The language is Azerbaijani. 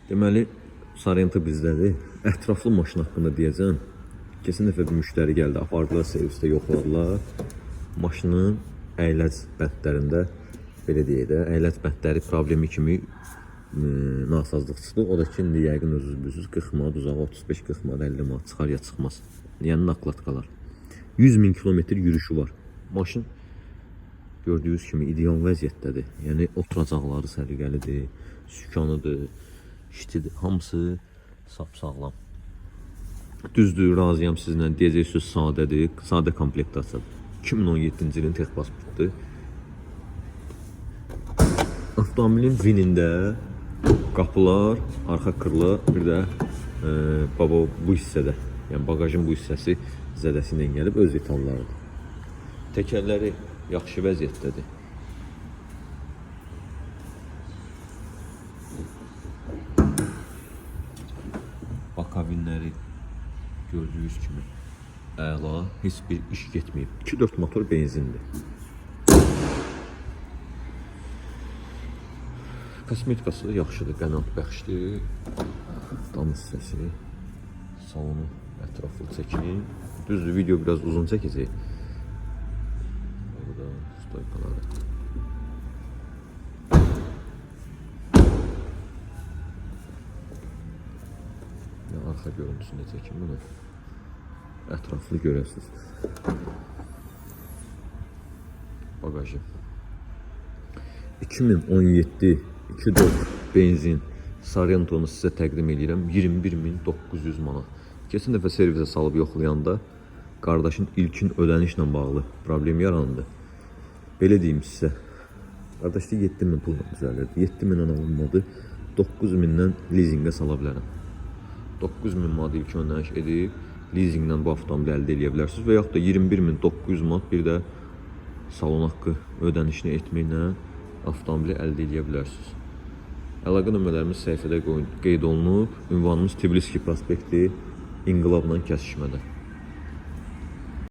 Deməli, Sorento bizdədir. Ətraflı maşın haqqında deyəcəm. Keçən dəfə bir müştəri gəldi, apardılar servisdə yoxladılar. Maşının əyləc bəndlərində, belə deyək də, əyləc bəndləri problemi kimi nasazlıq çıxdı. O da ki, indi yəqin özünüz bilirsiniz, 40 manat uzağa, 35-40 manat, 50 manat çıxar ya çıxmaz. Yəni nakladkalar. 100.000 kilometr yürüyüşü var. Maşın gördüyünüz kimi ideal vəziyyətdədir. Yəni oturacaqları səliqəlidir, sükanıdır, işçidir, hamısı sap-sağlam. Düzdür, razıyam sizlə, deyəcəksiniz sadədir, sadə komplektasiyadır. 2017-ci ilin tex pasportdur. Avtomobilin vinində qapılar, arxa kırla, bir də baba bu hissədə, yəni bagajın bu hissəsi zədəsi ilə gəlib öz detallarıdır. Təkərləri yaxşı vəziyyətdədir. Bakavinləri gördüyünüz kimi əla, heç bir iş getməyib. 2-4 motor benzindir. Kosmetikası yaxşıdır, qənaət bəxşdir. Dam hissəsi, salonu ətraflı çəkin. Düzdür, video biraz uzun çəkəcək. Burada stoykaları. Arxa görüntüsünü çəkin bunu. Ətraflı görəsiniz. Bagajı. 2017 2.4 benzin Sorentonu sizə təqdim edirəm. 21.900 manat. Keçən dəfə servisə salıb yoxlayanda qardaşın ilkin ödənişlə bağlı problem yarandı. Belə deyim sizə. Qardaş da 7.000 pulla düzəlirdi. 7.000 alınmadı. 9.000-dən leasinqə sala bilərəm. 9.000 manat ilk ödəniş edib leasinglə bu avtomobili əldə edə bilərsiniz və yaxud da 21.900 manat bir də salon haqqı ödənişini etməklə avtomobili əldə edə bilərsiniz. Əlaqə nömrələrimiz səhifədə qeyd olunub. Ünvanımız Tbilisi prospekti İnqilabla kəsişmədə.